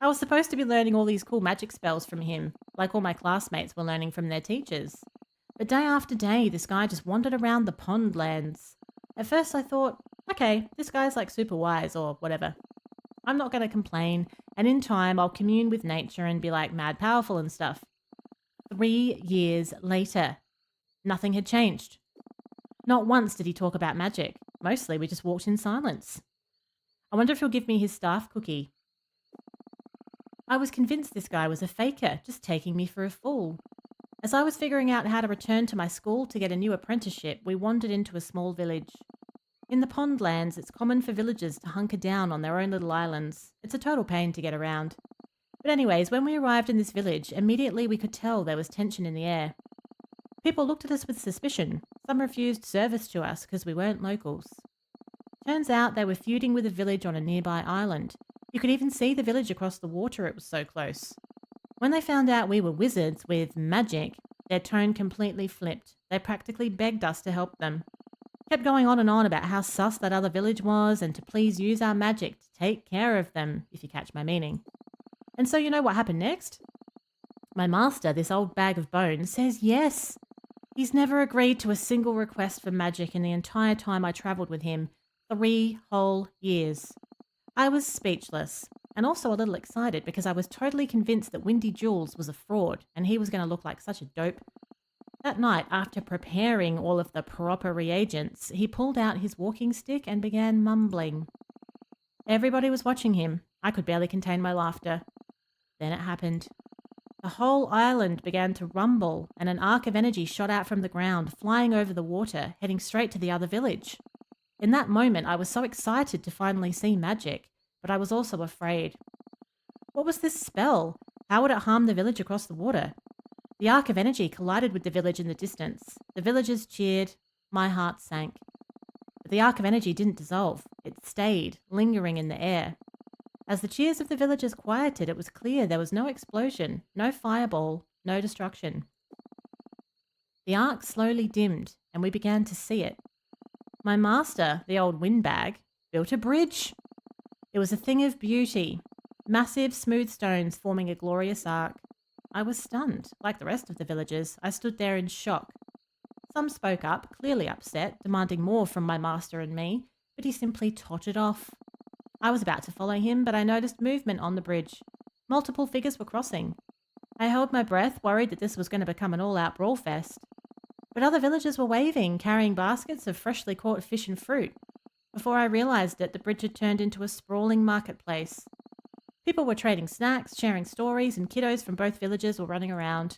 I was supposed to be learning all these cool magic spells from him, like all my classmates were learning from their teachers. But day after day, this guy just wandered around the pond lands. At first I thought, okay, this guy's like super wise or whatever. I'm not going to complain, and in time I'll commune with nature and be like mad powerful and stuff. 3 years later, nothing had changed. Not once did he talk about magic. Mostly we just walked in silence. I wonder if he'll give me his staff cookie. I was convinced this guy was a faker, just taking me for a fool. As I was figuring out how to return to my school to get a new apprenticeship, we wandered into a small village. In the pond lands, it's common for villagers to hunker down on their own little islands. It's a total pain to get around. But anyways, when we arrived in this village, immediately we could tell there was tension in the air. People looked at us with suspicion. Some refused service to us because we weren't locals. Turns out they were feuding with a village on a nearby island. You could even see the village across the water, it was so close. When they found out we were wizards with magic, their tone completely flipped. They practically begged us to help them. Kept going on and on about how sus that other village was and to please use our magic to take care of them, if you catch my meaning. And so you know what happened next? My master, this old bag of bones, says yes. He's never agreed to a single request for magic in the entire time I travelled with him. 3 whole years. I was speechless, and also a little excited because I was totally convinced that Windy Jules was a fraud and he was going to look like such a dope. That night, after preparing all of the proper reagents, he pulled out his walking stick and began mumbling. Everybody was watching him. I could barely contain my laughter. Then it happened. The whole island began to rumble, and an arc of energy shot out from the ground, flying over the water, heading straight to the other village. In that moment, I was so excited to finally see magic, but I was also afraid. What was this spell? How would it harm the village across the water? The arc of energy collided with the village in the distance. The villagers cheered. My heart sank. But the arc of energy didn't dissolve. It stayed, lingering in the air. As the cheers of the villagers quieted, it was clear there was no explosion, no fireball, no destruction. The arc slowly dimmed, and we began to see it. My master, the old windbag, built a bridge. It was a thing of beauty. Massive, smooth stones forming a glorious arc. I was stunned. Like the rest of the villagers, I stood there in shock. Some spoke up, clearly upset, demanding more from my master and me, but he simply tottered off. I was about to follow him, but I noticed movement on the bridge. Multiple figures were crossing. I held my breath, worried that this was going to become an all-out brawl fest. But other villagers were waving, carrying baskets of freshly caught fish and fruit. Before I realised it, the bridge had turned into a sprawling marketplace. People were trading snacks, sharing stories, and kiddos from both villages were running around.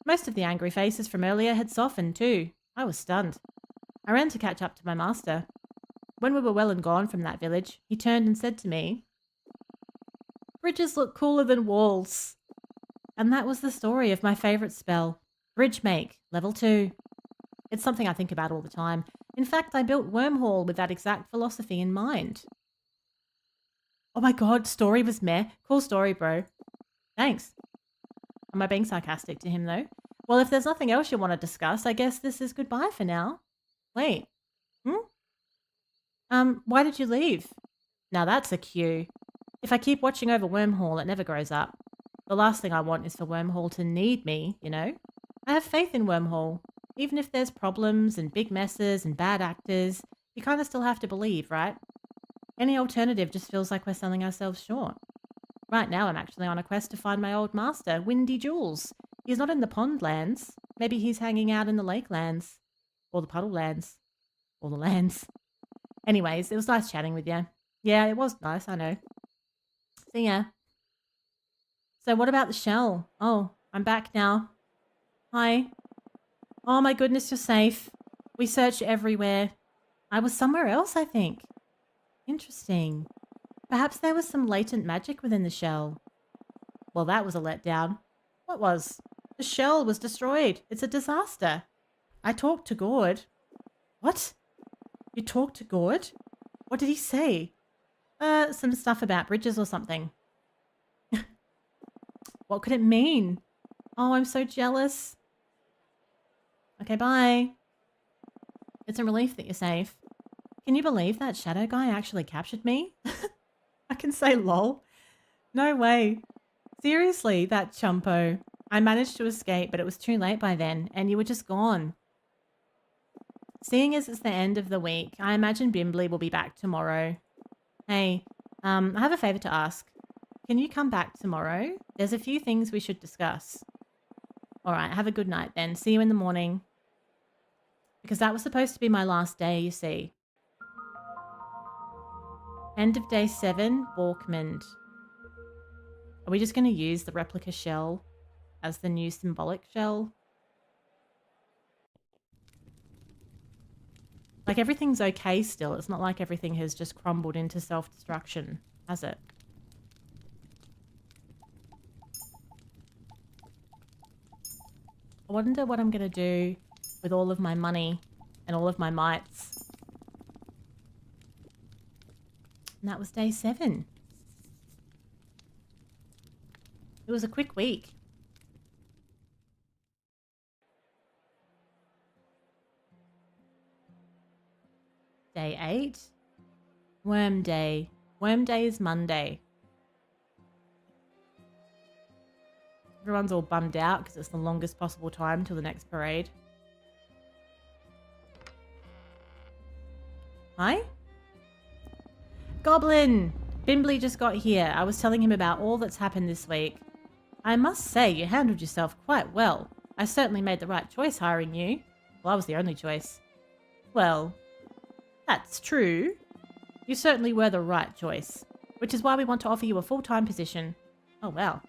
Most of the angry faces from earlier had softened too. I was stunned. I ran to catch up to my master. When we were well and gone from that village, he turned and said to me, "Bridges look cooler than walls." And that was the story of my favourite spell, Bridge Make, Level 2. It's something I think about all the time. In fact, I built Wyrmhall with that exact philosophy in mind. Oh my god, story was meh. Cool story, bro. Thanks. Am I being sarcastic to him, though? Well, if there's nothing else you want to discuss, I guess this is goodbye for now. Wait. Why did you leave? Now that's a cue. If I keep watching over Wyrmhall, it never grows up. The last thing I want is for Wyrmhall to need me, you know? I have faith in Wyrmhall. Even if there's problems and big messes and bad actors, you kind of still have to believe, right? Any alternative just feels like we're selling ourselves short. Right now I'm actually on a quest to find my old master, Windy Jules. He's not in the pond lands. Maybe he's hanging out in the lake lands. Or the puddle lands. Or the lands. Anyways, it was nice chatting with you. Yeah, it was nice, I know. See ya. So what about the shell? Oh, I'm back now. Hi. Oh my goodness, you're safe. We searched everywhere. I was somewhere else, I think. Interesting. Perhaps there was some latent magic within the shell. Well, that was a letdown. What was? The shell was destroyed. It's a disaster. I talked to Gord. What? You talked to Gord? What did he say? Some stuff about bridges or something. What could it mean? Oh, I'm so jealous. Okay, bye. It's a relief that you're safe. Can you believe that shadow guy actually captured me? I can say lol. No way. Seriously, that chumpo. I managed to escape, but it was too late by then, and you were just gone. Seeing as it's the end of the week, I imagine Bimbley will be back tomorrow. Hey, I have a favour to ask. Can you come back tomorrow? There's a few things we should discuss. Alright, have a good night then. See you in the morning. Because that was supposed to be my last day, you see. End of day 7, Borkmond. Are we just going to use the replica shell as the new symbolic shell? Like, everything's okay still. It's not like everything has just crumbled into self-destruction, has it? I wonder what I'm going to do with all of my money and all of my mites. And that was day 7. It was a quick week. Day 8. Worm Day. Worm Day is Monday. Everyone's all bummed out because it's the longest possible time till the next parade. Hi? Goblin! Bimbley just got here. I was telling him about all that's happened this week. I must say, you handled yourself quite well. I certainly made the right choice hiring you. Well, I was the only choice. Well, that's true. You certainly were the right choice, which is why we want to offer you a full-time position. Oh, well.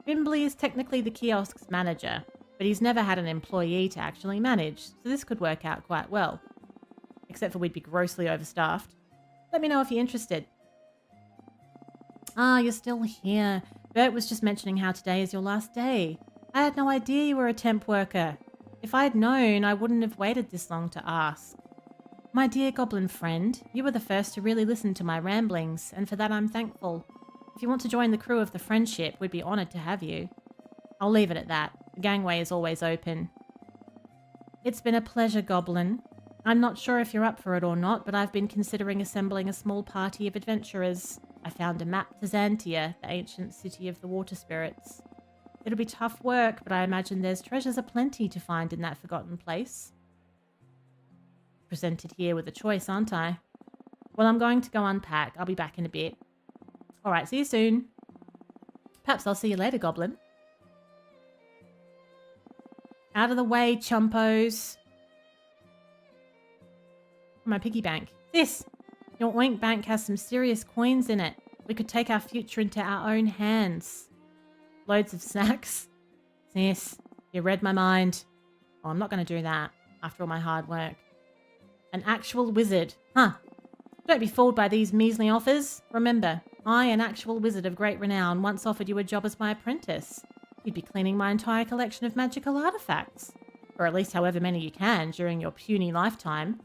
Bimbley is technically the kiosk's manager, but he's never had an employee to actually manage, so this could work out quite well. except for we'd be grossly overstaffed. Let me know if you're interested. Ah, you're still here. Bert was just mentioning how today is your last day. I had no idea you were a temp worker. If I had known, I wouldn't have waited this long to ask. My dear goblin friend, you were the first to really listen to my ramblings, and for that I'm thankful. If you want to join the crew of the Friendship, we'd be honoured to have you. I'll leave it at that. The gangway is always open. It's been a pleasure, Goblin. I'm not sure if you're up for it or not, but I've been considering assembling a small party of adventurers. I found a map to Xantia, the ancient city of the water spirits. It'll be tough work, but I imagine there's treasures aplenty to find in that forgotten place. Presented here with a choice, aren't I? Well, I'm going to go unpack. I'll be back in a bit. Alright, see you soon. Perhaps I'll see you later, Goblin. Out of the way, chumpos. My piggy bank. This! Your oink bank has some serious coins in it. We could take our future into our own hands. Loads of snacks. Sis, you read my mind. Oh, I'm not going to do that after all my hard work. An actual wizard. Huh. Don't be fooled by these measly offers. Remember, I, an actual wizard of great renown, once offered you a job as my apprentice. You'd be cleaning my entire collection of magical artifacts. Or at least however many you can during your puny lifetime.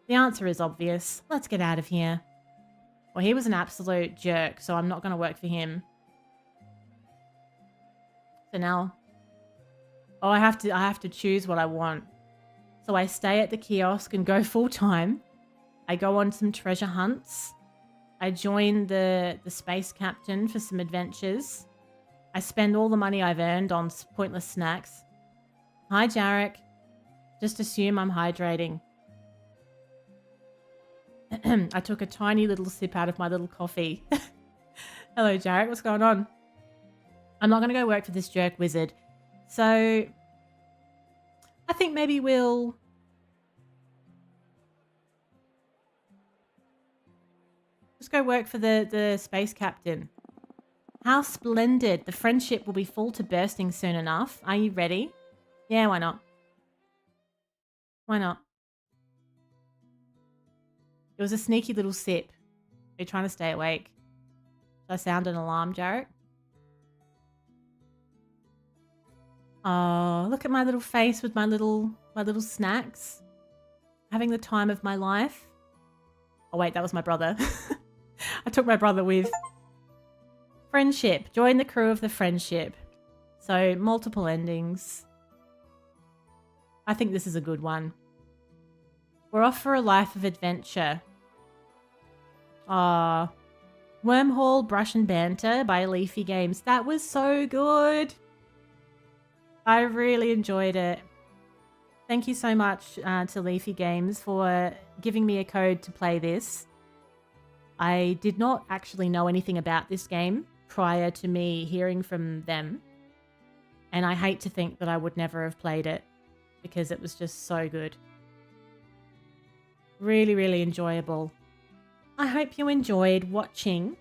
The answer is obvious. Let's get out of here. Well, he was an absolute jerk, so I'm not going to work for him. So now... Oh, I have to choose what I want. So I stay at the kiosk and go full-time. I go on some treasure hunts. I join the space captain for some adventures. I spend all the money I've earned on pointless snacks. Hi, Jarek. Just assume I'm hydrating. I took a tiny little sip out of my little coffee. Hello, Jarek. What's going on? I'm not going to go work for this jerk wizard. So, I think maybe we'll... just go work for the space captain. How splendid. The Friendship will be full to bursting soon enough. Are you ready? Yeah, why not? Why not? It was a sneaky little sip. Are you trying to stay awake? Should I sound an alarm, Jarek? Oh, look at my little face with my little snacks. Having the time of my life. Oh wait, that was my brother. I took my brother with. Friendship. Join the crew of the Friendship. So, multiple endings. I think this is a good one. We're off for a life of adventure. Wyrmhall, Brush and Banter by Leafy Games. That was so good. I really enjoyed it. Thank you so much to Leafy Games for giving me a code to play this. I did not actually know anything about this game prior to me hearing from them. And I hate to think that I would never have played it because it was just so good. Really, really enjoyable. I hope you enjoyed watching.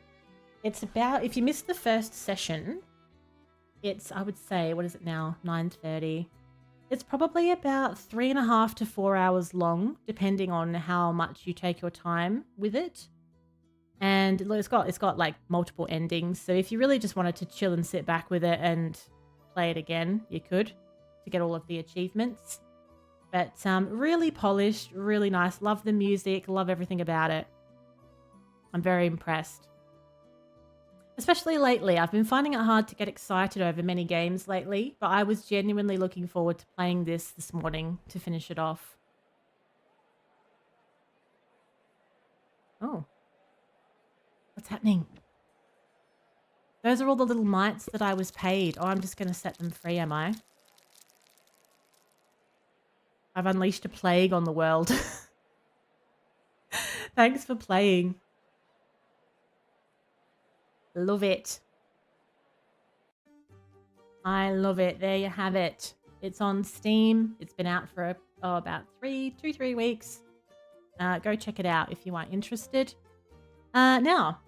It's about, if you missed the first session, it's, I would say, what is it now? 9:30. It's probably about 3.5 to 4 hours long, depending on how much you take your time with it. And it's got like multiple endings. So if you really just wanted to chill and sit back with it and play it again, you could, to get all of the achievements. But really polished, really nice. Love the music, love everything about it. I'm very impressed. Especially lately. I've been finding it hard to get excited over many games lately, but I was genuinely looking forward to playing this morning to finish it off. Oh. What's happening? Those are all the little mites that I was paid. Oh, I'm just going to set them free, am I? I've unleashed a plague on the world. Thanks for playing. Love it. I love it. There you have it. It's on Steam. It's been out for about 3 weeks. Go check it out if you are interested. Now,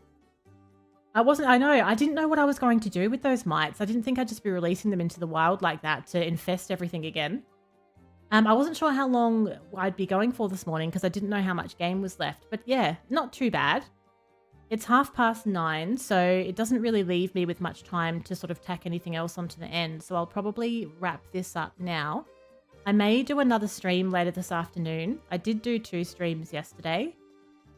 I didn't know what I was going to do with those mites. I didn't think I'd just be releasing them into the wild like that to infest everything again. I wasn't sure how long I'd be going for this morning because I didn't know how much game was left. But yeah, not too bad. It's 9:30, so it doesn't really leave me with much time to sort of tack anything else onto the end. So I'll probably wrap this up now. I may do another stream later this afternoon. I did do 2 streams yesterday,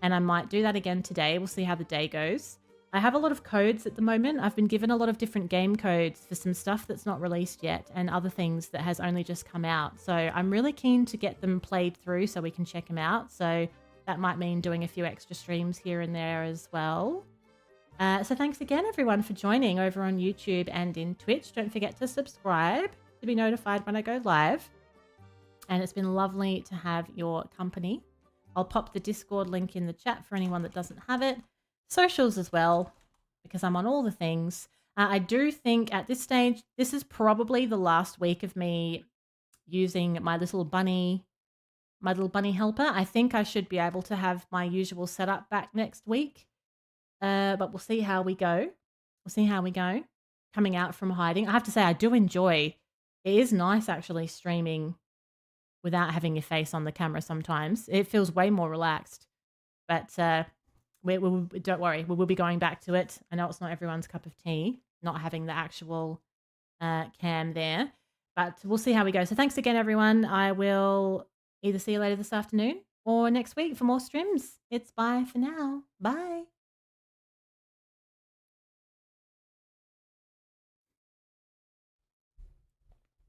and I might do that again today. We'll see how the day goes. I have a lot of codes at the moment. I've been given a lot of different game codes for some stuff that's not released yet and other things that has only just come out. So I'm really keen to get them played through so we can check them out. So that might mean doing a few extra streams here and there as well. So thanks again, everyone, for joining over on YouTube and in Twitch. Don't forget to subscribe to be notified when I go live. And it's been lovely to have your company. I'll pop the Discord link in the chat for anyone that doesn't have it. Socials as well, because I'm on all the things. I do think at this stage, this is probably the last week of me using my little bunny helper. I think I should be able to have my usual setup back next week. But we'll see how we go. We'll see how we go. Coming out from hiding. I have to say, I do enjoy. It is nice actually streaming without having your face on the camera sometimes. It feels way more relaxed. But don't worry, we will be going back to it. I know it's not everyone's cup of tea, not having the actual cam there. But we'll see how we go. So thanks again, everyone. I will either see you later this afternoon or next week for more streams. It's bye for now. Bye.